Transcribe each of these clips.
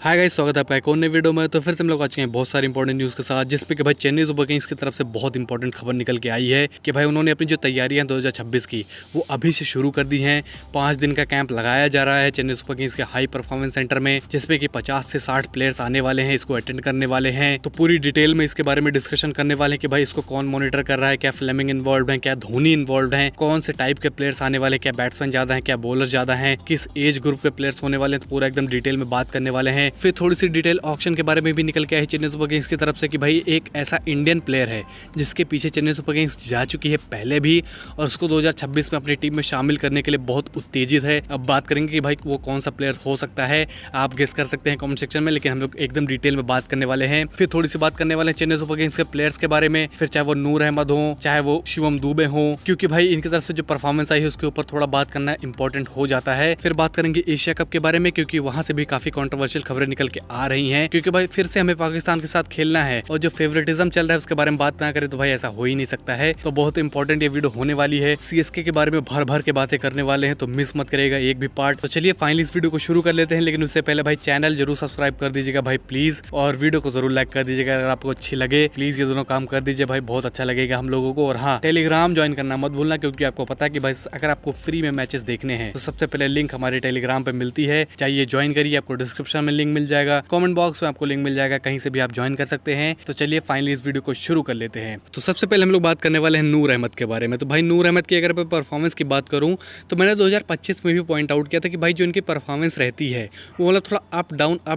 Hi guys, स्वागत है आपका एक और नई वीडियो में। तो फिर से हम लोग आ चुके हैं बहुत सारी इंपॉर्टेंट न्यूज़ के साथ, जिसमें कि भाई चेन्नई सुपर किंग्स की तरफ से बहुत इंपॉर्टेंट खबर निकल के आई है कि भाई उन्होंने अपनी जो तैयारियां 2026 की वो अभी से शुरू कर दी हैं। 5 दिन का कैंप लगाया जा रहा है चेन्नई सुपर किंग्स के हाई परफॉर्मेंस सेंटर में, जिसमें कि 50 से 60 प्लेयर्स आने वाले हैं, इसको अटेंड करने वाले हैं। तो पूरी डिटेल में इसके बारे में डिस्कशन करने वाले हैं कि भाई इसको कौन मॉनिटर कर रहा है, क्या फ्लेमिंग इन्वॉल्व है, क्या धोनी इन्वॉल्व है, कौन से टाइप के प्लेयर्स आने वाले, क्या बैट्समैन ज्यादा है, क्या बॉलर ज्यादा है, किस एज ग्रुप के प्लेयर्स होने वाले हैं। तो पूरा एकदम डिटेल में बात करने वाले हैं। फिर थोड़ी सी डिटेल ऑक्शन के बारे में भी निकल के आई चेन्नई सुपर किंग्स की तरफ से कि भाई एक ऐसा इंडियन प्लेयर है जिसके पीछे चेन्नई सुपर किंग्स जा चुकी है पहले भी, और उसको 2026 में अपनी टीम में शामिल करने के लिए बहुत उत्तेजित है। अब बात करेंगे कि भाई वो कौन सा प्लेयर हो सकता है, आप गेस कर सकते हैं कमेंट सेक्शन में, लेकिन हम लोग एकदम डिटेल में बात करने वाले हैं। फिर थोड़ी सी बात करने वाले हैं चेन्नई सुपर किंग्स के प्लेयर्स के बारे में, फिर चाहे वो नूर अहमद हो, चाहे वो शिवम दुबे हो, क्योंकि भाई इनकी तरफ से जो परफॉर्मेंस आई है उसके ऊपर थोड़ा बात करना इंपॉर्टेंट हो जाता है। फिर बात करेंगे एशिया कप के बारे में, क्योंकि वहां से भी काफी कंट्रोवर्शियल खबरें निकल के आ रही हैं, क्योंकि भाई फिर से हमें पाकिस्तान के साथ खेलना है और जो फेवरेटिज्म चल रहा है उसके बारे में बात ना करें तो भाई ऐसा हो ही नहीं सकता है। तो बहुत इंपॉर्टेंट ये वीडियो होने वाली है। सीएसके के बारे में भर भर के बातें करने वाले हैं, तो मिस मत करेगा एक भी पार्ट। तो चलिए फाइनली इस वीडियो को शुरू कर लेते हैं, लेकिन उससे पहले भाई चैनल जरूर सब्सक्राइब कर दीजिएगा भाई प्लीज, और वीडियो को जरूर लाइक कर दीजिएगा अगर आपको अच्छी लगे। प्लीज ये दोनों काम कर दीजिए भाई, बहुत अच्छा लगेगा हम लोगों को। और हाँ, टेलीग्राम ज्वाइन करना मत भूलना, क्योंकि आपको पता है कि भाई अगर आपको फ्री में मैचेस देखने हैं तो सबसे पहले लिंक हमारे टेलीग्राम पे मिलती है। चाहिए ज्वाइन करिए, आपको डिस्क्रिप्शन में लिंक मिल जाएगा, कमेंट बॉक्स में आपको लिंक मिल जाएगा, कहीं से भी आप ज्वाइन कर सकते हैं। तो चलिए फाइनली इस वीडियो को शुरू कर लेते हैं। तो सबसे पहले हम लोग बात करने वाले हैं नूर अहमद के बारे में। तो भाई नूर अहमद की अगर मैं परफॉर्मेंस की बात करूं तो मैंने 2025 में भी पॉइंट आउट किया था कि भाई जो इनकी परफॉर्मेंस रहती है वो मतलब थोड़ा अप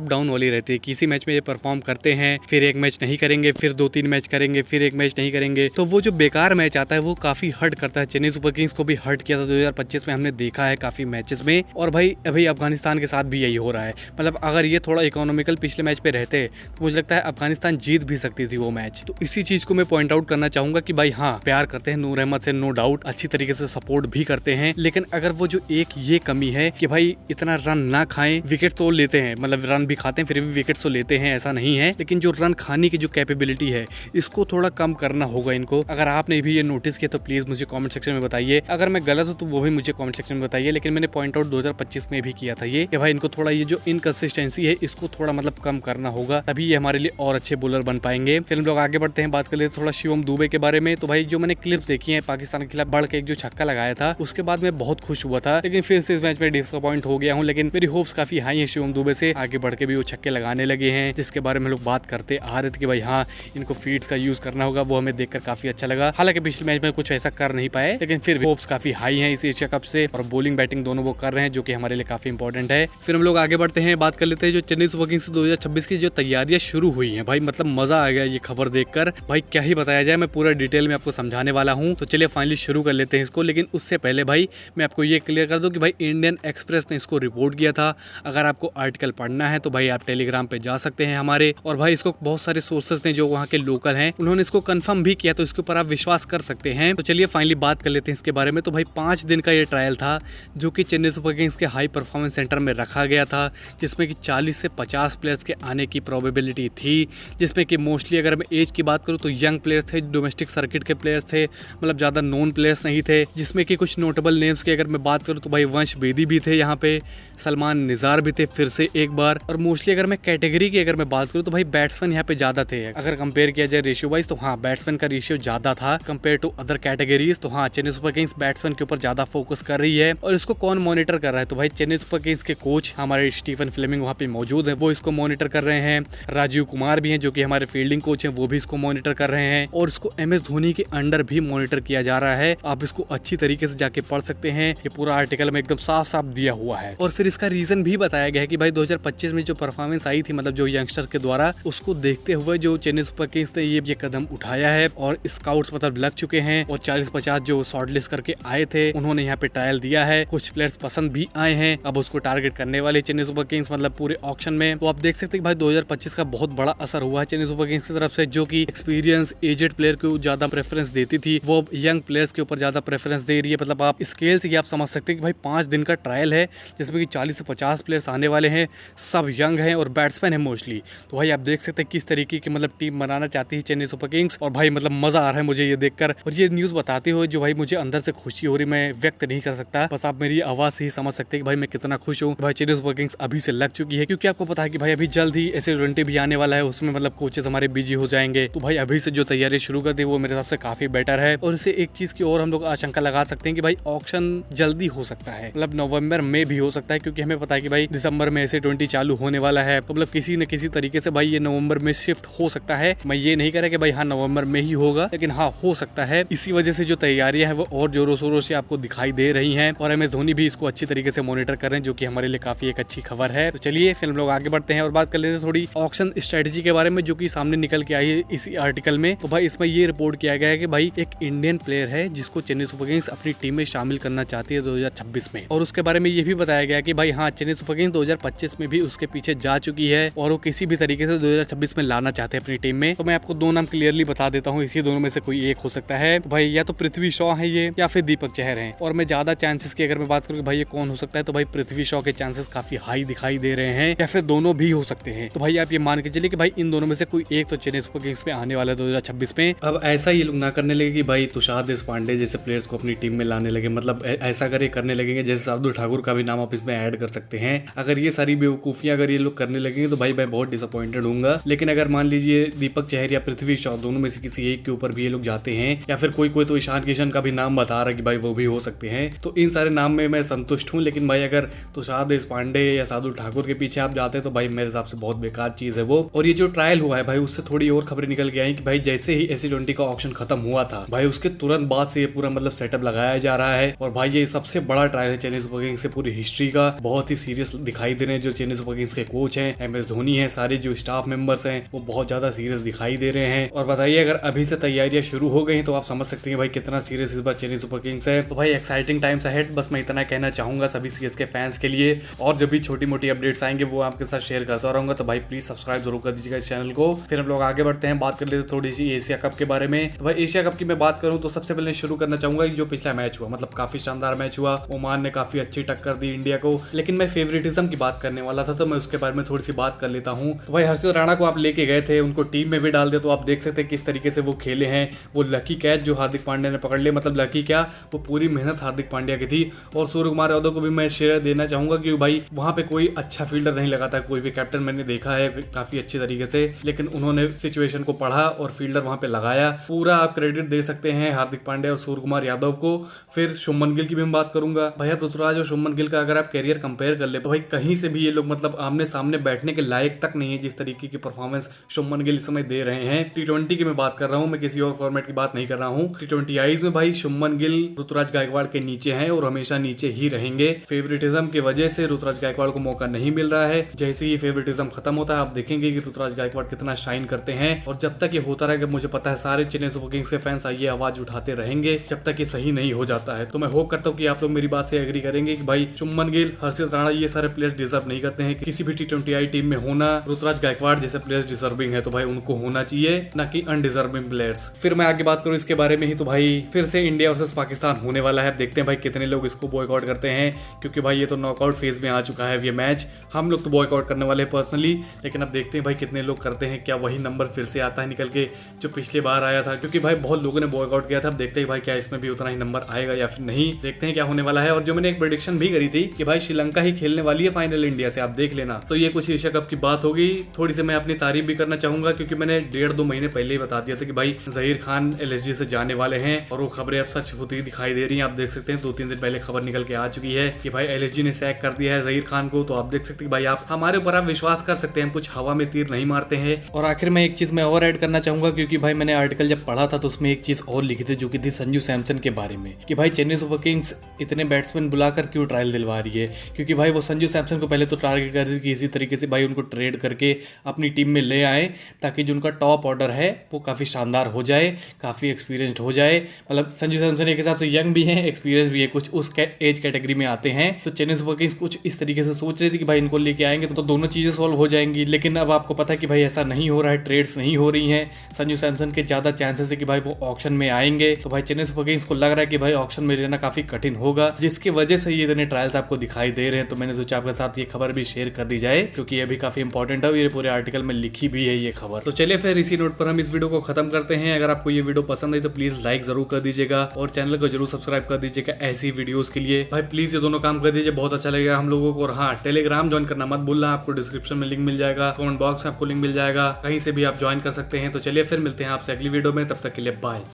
डाउन वाली रहती है। किसी मैच में ये परफॉर्म करते हैं, फिर एक मैच नहीं करेंगे, फिर 2-3 मैच करेंगे, फिर एक मैच नहीं करेंगे। तो वो जो बेकार मैच आता है वो काफी हर्ट करता है। चेन्नई सुपर किंग्स को भी हर्ट किया था 2025 में, हमने देखा है काफी मैचेस में। और भाई अभी अफगानिस्तान के साथ भी यही हो रहा है। मतलब अगर ये थोड़ा इकोनॉमिकल पिछले मैच पे रहते तो मुझे लगता है अफगानिस्तान जीत भी सकती थी वो मैच। तो इसी चीज को मैं पॉइंट आउट करना चाहूंगा कि भाई हाँ, प्यार करते हैं नूर अहमद से, नो डाउट, अच्छी तरीके से सपोर्ट भी करते हैं, लेकिन अगर वो जो एक ये कमी है कि भाई इतना रन ना खाएं, विकेट तो लेते हैं, मतलब रन भी खाते हैं फिर भी विकेट तो लेते हैं, ऐसा नहीं है, लेकिन जो रन खाने की जो कैपेबिलिटी है इसको थोड़ा कम करना होगा इनको। अगर आपने भी ये नोटिस किया तो प्लीज मुझे कमेंट सेक्शन में बताइए। अगर मैं गलत हूं तो वो भी मुझे कमेंट सेक्शन में बताइए, लेकिन मैंने पॉइंट आउट 2025 में भी किया था ये कि भाई इनको थोड़ा ये जो इनकंसिस्टेंसी है इसको थोड़ा मतलब कम करना होगा, तभी ये हमारे लिए और अच्छे बॉलर बन पाएंगे। फिर हम लोग आगे बढ़ते हैं, बात कर लेते थोड़ा शिवम दुबे के बारे में। तो भाई जो मैंने क्लिप्स देखी है पाकिस्तान के खिलाफ बढ़ के एक जो छक्का लगाया था उसके बाद मैं बहुत खुश हुआ था, लेकिन फिर से इस मैच में डिसअपॉइंट हो गया हूं। लेकिन मेरी होप्स काफी हाई है शिवम दुबे से, आगे बढ़ के भी वो छक्के लगाने लगे हैं, जिसके बारे में लोग बात करते आ रहे थे कि भाई हाँ इनको फीड्स का यूज करना होगा। वो हमें देखकर काफी अच्छा लगा। हालांकि पिछले मैच में कुछ ऐसा कर नहीं पाए, लेकिन फिर होप्स काफी हाई है इस एशिया कप से, और बॉलिंग बैटिंग दोनों वो कर रहे हैं, जो कि हमारे लिए काफी इंपॉर्टेंट है। फिर हम लोग आगे बढ़ते हैं, बात कर लेते हैं जो चेन्नई सुपर किंग्स 2026 की जो तैयारियां शुरू हुई है। भाई मतलब मजा आ गया ये खबर देखकर, भाई क्या ही बताया जाए, मैं पूरा डिटेल में आपको समझाने वाला हूं। तो चलिए फाइनली शुरू कर लेते हैं इसको, लेकिन उससे पहले भाई मैं आपको ये क्लियर कर दूं कि भाई इंडियन एक्सप्रेस ने इसको रिपोर्ट किया था। अगर आपको आर्टिकल पढ़ना है तो भाई आप टेलीग्राम पे जा सकते हैं हमारे, और भाई इसको बहुत सारे सोर्सेज ने जो वहाँ के लोकल हैं उन्होंने इसको कंफर्म भी किया, तो इसके ऊपर आप विश्वास कर सकते हैं। तो चलिए फाइनली बात कर लेते हैं इसके बारे में। तो भाई 5 दिन का ये ट्रायल था जो कि चेन्नई सुपर किंग्स के हाई परफॉर्मेंस सेंटर में रखा गया था, जिसमें कि 40 से 50 प्लेयर्स के आने की प्रोबेबिलिटी थी, जिसमें कि मोस्टली अगर मैं एज की बात करूं तो यंग प्लेयर्स थे, डोमेस्टिक सर्किट के प्लेयर्स थे, मतलब ज़्यादा नॉन प्लेयर्स नहीं थे। जिसमें कि कुछ नोटेबल नेम्स की अगर मैं बात करूं तो भाई वंश बेदी भी थे यहाँ पे, सलमान निज़ार भी थे फिर से एक बार। और मोस्टली अगर मैं कैटेगरी की अगर मैं बात करूं तो भाई बैट्समैन यहाँ पे ज़्यादा थे। अगर कंपेयर किया जाए रेशियो वाइज तो हाँ बैट्समैन का रेशियो ज़्यादा था कंपेयर टू अदर कैटेगरीज। तो हाँ चेन्नई सुपर किंग्स बैट्समैन के ऊपर ज़्यादा फोकस कर रही है। और इसको कौन मॉनिटर कर रहा है, तो भाई चेन्नई सुपर किंग्स के कोच हमारे स्टीफन फ्लेमिंग वहाँ पे मौजूद है, वो इसको मॉनिटर कर रहे हैं। राजीव कुमार भी हैं जो कि हमारे फील्डिंग कोच हैं, वो भी इसको मॉनिटर कर रहे हैं, और इसको MS धोनी के अंडर भी मॉनिटर किया जा रहा है। आप इसको अच्छी तरीके से जाके पढ़ सकते हैं, ये पूरा आर्टिकल में एकदम साफ साफ दिया हुआ है। और फिर इसका रीजन भी बताया गया है कि भाई 2025 में जो परफॉर्मेंस आई थी, मतलब जो यंगस्टर के द्वारा, उसको देखते हुए जो चेन्नई सुपर किंग्स ने ये कदम उठाया है, और स्काउट्स मतलब लग चुके हैं, और 40-50 जो शॉर्टलिस्ट करके आए थे उन्होंने यहाँ पे ट्रायल दिया है। कुछ प्लेयर्स पसंद भी आए हैं, अब उसको टारगेट करने वाले चेन्नई सुपर किंग्स मतलब पूरे ऑक्शन में। तो आप देख सकते हैं कि भाई 2025 का बहुत बड़ा असर हुआ है चेन्नई सुपर किंग्स की तरफ से, जो कि एक्सपीरियंस एजेड प्लेयर को ज्यादा प्रेफरेंस देती थी, वो यंग प्लेयर्स के ऊपर ज्यादा प्रेफरेंस दे रही है। मतलब आप स्केल से आप समझ सकते हैं कि भाई 5 दिन का ट्रायल है, जिसमें कि 40 से 50 प्लेयर्स आने वाले हैं, सब यंग हैं और बैट्समैन है मोस्टली। तो भाई आप देख सकते हैं किस तरीके की मतलब टीम बनाना चाहती है चेन्नई सुपर किंग्स, और भाई मतलब मजा आ रहा है मुझे ये देखकर। और ये न्यूज बताते हुए जो भाई मुझे अंदर से खुशी हो रही, मैं व्यक्त नहीं कर सकता, बस आप मेरी आवाज से ही समझ सकते हैं कि भाई मैं कितना खुश हूँ। भाई चेन्नई सुपर किंग्स अभी से लग चुकी है, क्योंकि आपको पता है कि भाई अभी जल्द ही S20 भी आने वाला है, उसमें मतलब कोचेस हमारे बिजी हो जाएंगे। तो भाई अभी से जो तैयारी शुरू कर दी वो मेरे हिसाब से काफी बेटर है। और इससे एक चीज की और हम लोग आशंका लगा सकते हैं कि भाई ऑक्शन जल्दी हो सकता है, मतलब नवंबर में भी हो सकता है, क्योंकि हमें पता है कि भाई दिसंबर में S20 चालू होने वाला है। तो मतलब किसी न किसी तरीके से भाई ये नवंबर में शिफ्ट हो सकता है। मैं ये नहीं कह रहा कि भाई हाँ नवंबर में ही होगा, लेकिन हाँ हो सकता है। इसी वजह से जो तैयारियां हैं वो और जोरों शोरों से आपको दिखाई दे रही हैं और MS धोनी भी इसको अच्छी तरीके से मॉनिटर कर रहे हैं, जो कि हमारे लिए काफी एक अच्छी खबर है। तो चलिए फिर हम लोग आगे बढ़ते हैं और बात कर लेते हैं थोड़ी ऑक्शन स्ट्रेटेजी के बारे में, जो कि सामने निकल के आई है इसी आर्टिकल में। तो भाई इसमें ये रिपोर्ट किया गया है कि भाई एक इंडियन प्लेयर है जिसको चेन्नई सुपर किंग्स अपनी टीम में शामिल करना चाहती है 2026 में। और उसके बारे में ये भी बताया गया कि भाई हाँ चेन्नई सुपर किंग्स 2025 में भी उसके पीछे जा चुकी है और वो किसी भी तरीके से 2026 में लाना चाहते हैं अपनी टीम में। तो मैं आपको दो नाम क्लियरली बता देता हूँ, इसी दोनों में से कोई एक हो सकता है। तो भाई या तो पृथ्वी शॉ है ये, या फिर दीपक चहर है। और मैं ज्यादा चांसेस की अगर मैं बात करूँ कि भाई ये कौन हो सकता है, तो भाई पृथ्वी शॉ के चांसेस काफी हाई दिखाई दे रहे हैं, या फिर दोनों भी हो सकते हैं। तो भाई आप ये मान के चलिए कि भाई इन दोनों में से कोई एक तो चेन्नई सुपर किंग्स में आने वाला है 2026 में। अब ऐसा ये लोग ना करने लगे कि भाई तुषार देशपांडे जैसे प्लेयर्स को अपनी टीम में लाने लगे, मतलब ऐसा करने लगेंगे जैसे शार्दुल ठाकुर का भी नाम आप इसमें ऐड कर सकते हैं। अगर ये सारी बेवकूफियां अगर ये लोग करने लगेंगे तो भाई मैं बहुत डिसअपॉइंटेड हूंगा। लेकिन अगर मान लीजिए दीपक चहर या पृथ्वी शॉ दोनों में से किसी एक के ऊपर भी ये लोग जाते हैं, या फिर कोई तो ईशान किशन का भी नाम बता रहा है कि भाई वो भी हो सकते हैं, तो इन सारे नाम में मैं संतुष्ट हूँ। लेकिन भाई अगर तुषार देशपांडे या शार्दुल ठाकुर के पीछे आप जाते हैं तो भाई मेरे हिसाब से बहुत बेकार चीज है वो। और ये जो ट्रायल हुआ है भाई उससे थोड़ी और खबरें निकल के आई कि भाई जैसे ही S20 का ऑक्शन खत्म हुआ था भाई उसके तुरंत बाद से ये पूरा मतलब सेटअप लगाया जा रहा है। और भाई ये सबसे बड़ा ट्रायल है चेन्नई सुपर किंग्स से पूरी हिस्ट्री का। बहुत ही सीरियस दिखाई दे रहे हैं जो चेन्नई सुपर किंग्स के कोच हैं, MS धोनी है, सारे जो स्टाफ मेंबर्स हैं वो बहुत ज्यादा सीरियस दिखाई दे रहे हैं। और बताइए अगर अभी से तैयारियां शुरू हो गई तो आप समझ सकते हैं भाई कितना सीरियस इस बार चेन्नई सुपर किंग्स है। तो भाई एक्साइटिंग टाइम्स अहेड, बस मैं इतना कहना चाहूंगा सभी CSK फैंस के लिए। और जब भी छोटी मोटी अपडेट्स आएंगे वो आपके साथ शेयर करता रहूंगा, तो भाई प्लीज सब्सक्राइब जरूर कर दीजिएगा इस चैनल को। फिर हम लोग आगे बढ़ते हैं, बात कर लेते थोड़ी सी एशिया कप के बारे में। तो भाई एशिया कप की मैं बात करूं तो सबसे पहले शुरू करना चाहूंगा जो पिछला मैच हुआ, मतलब काफी शानदार मैच हुआ। ओमान ने काफी अच्छी टक्कर दी इंडिया को, लेकिन मैं फेवरेटिज्म की बात करने वाला था तो मैं उसके बारे में थोड़ी सी बात कर लेता हूं। तो भाई हर्षित राणा को आप लेके गए थे, उनको टीम में भी डाल दिया, तो आप देख सकते हैं किस तरीके से वो खेले हैं। वो लकी कैच जो हार्दिक पांड्या ने पकड़ लिया, मतलब लकी क्या वो पूरी मेहनत हार्दिक पांड्या की थी। और सूर्य कुमार यादव को भी मैं श्रेय देना चाहूंगा कि भाई वहां पे कोई अच्छा फील्डर नहीं लगाता कोई भी कैप्टन, मैंने देखा है काफी अच्छे तरीके से, लेकिन उन्होंने सिचुएशन को पढ़ा और फील्डर वहां पे लगाया। पूरा आप क्रेडिट दे सकते हैं हार्दिक पांड्या और सूर्य कुमार यादव को। फिर शुभमन गिल की भी मैं बात करूंगा। भैया ऋतुराज और शुभमन गिल का अगर आप कैरियर कंपेयर कर ले तो भाई कहीं से भी ये लोग मतलब आमने सामने बैठने के लायक तक नहीं है जिस तरीके की परफॉर्मेंस शुभमन गिल इस समय दे रहे हैं। T20 की मैं बात कर रहा हूं, मैं किसी और फॉर्मेट की बात नहीं कर रहा हूं। T20 आईज में भाई शुभमन गिल ऋतुराज गायकवाड़ के नीचे हैं और हमेशा नीचे ही रहेंगे। फेवरेटिज्म की वजह से ऋतुराज गायकवाड़ को मौका नहीं मिल रहा है। जैसे ही फेवरेटिज्म खत्म होता है आप देखेंगे कि ऋतुराज गायकवाड़ कितना शाइन करते हैं। और जब तक ये होता रहेगा मुझे पता है सारे चेन्नई सुपर किंग्स के फैंस ये आवाज उठाते रहेंगे जब तक ये सही नहीं हो जाता है। तो मैं होप करता हूँ कि आप लोग मेरी बात से एग्री करेंगे कि भाई शुभमन गिल, हर्षित राणा ये सारे प्लेयर्स डिजर्व नहीं करते हैं किसी भी T20 आई टीम में होना। ऋतुराज गायकवाड़ जैसे प्लेयर्स डिजर्विंग है तो भाई उनको होना चाहिए, ना कि अनडिजर्विंग प्लेयर्स। फिर मैं आगे बात करूँ इसके बारे में ही तो भाई फिर से इंडिया वर्सेस पाकिस्तान होने वाला है। देखते हैं भाई कितने लोग इसको बॉयकॉट करते हैं, क्योंकि भाई ये तो नॉकआउट फेज में आ चुका है ये मैच। हम लोग तो बॉयकॉट करने वाले हैं पर्सनली, लेकिन अब देखते हैं भाई कितने लोग करते हैं। क्या वही नंबर फिर से आता है निकल के जो पिछली बार आया था, क्योंकि भाई बहुत लोगों ने बॉयकॉट किया था। अब देखते हैं भाई क्या इसमें भी उतना ही नंबर आएगा या फिर नहीं, देखते हैं क्या होने वाला है। और जो मैंने एक प्रेडिक्शन भी करी थी कि भाई श्रीलंका ही खेलने वाली है फाइनल इंडिया से, आप देख लेना। तो ये कुछ एशिया कप की बात होगी। थोड़ी सी मैं अपनी तारीफ भी करना चाहूंगा, क्योंकि मैंने 1.5-2 महीने पहले ही बता दिया था कि भाई जहीर खान LSG से जाने वाले हैं, और वो खबरें अब सच होती दिखाई दे रही हैं। आप देख सकते हैं 2-3 दिन पहले खबर निकल के आ चुकी है कि भाई LSG ने सैक कर दिया है जहीर खान को। तो आप देख सकते हैं भाई आप हमारे ऊपर आप विश्वास कर सकते हैं, हम कुछ हवा में तीर नहीं मारते हैं। और आखिर में एक चीज मैं और ऐड करना चाहूंगा, क्योंकि भाई मैंने आर्टिकल जब पढ़ा था तो उसमें एक चीज और लिखी थी जो कि थी संजू सैमसन के बारे में, कि भाई चेन्नई सुपर किंग्स इतने बैट्समैन बुलाकर क्यों ट्रायल दिलवा रही है। क्योंकि भाई वो संजू सैमसन को पहले तो टारगेट कर रही थी कि इसी तरीके से भाई उनको ट्रेड करके अपनी टीम में ले आए, ताकि जो उनका टॉप ऑर्डर है वो काफी शानदार हो जाए, काफी एक्सपीरियंस्ड हो जाए। मतलब संजू सैमसन एक हिसाब से यंग भी है, एक्सपीरियंस भी है, कुछ उस एज कैटेगरी में आते हैं। तो चेन्नई सुपर किंग्स कुछ इस तरीके से सोच रही थी कि भाई इनको लेके आएंगे तो दोनों चीजें सॉल्व हो जाएंगी। लेकिन अब आपको पता है कि भाई ऐसा नहीं हो रहा है, ट्रेड्स नहीं हो रही हैं। संजू सैमसन के ज्यादा चांसेस है कि भाई वो ऑक्शन में आएंगे। तो भाई चेन्नई सुपर किंग्स को लग रहा है कि भाई ऑक्शन में लेना काफी कठिन होगा, जिसकी वजह से ये इतने ट्रायल्स आपको दिखाई दे रहे हैं। तो मैंने सोचा आपके साथ ये खबर भी शेयर कर दी जाए, क्योंकि ये भी काफी इंपॉर्टेंट है, ये पूरे आर्टिकल में लिखी भी है ये खबर। तो चलिए फिर इसी नोट पर हम इस वीडियो को खत्म करते हैं। अगर आपको ये वीडियो पसंद आई तो प्लीज लाइक जरूर कर दीजिएगा और चैनल को जरूर सब्सक्राइब कर दीजिएगा ऐसी वीडियोस के लिए। भाई प्लीज ये दोनों काम कर दीजिए, बहुत अच्छा लगेगा हम लोगों को। और हाँ, टेलीग्राम ज्वाइन करना करना मत भूलना। आपको डिस्क्रिप्शन में लिंक मिल जाएगा, कमेंट बॉक्स में आपको लिंक मिल जाएगा, कहीं से भी आप ज्वाइन कर सकते हैं। तो चलिए फिर मिलते हैं आपसे अगली वीडियो में, तब तक के लिए बाय।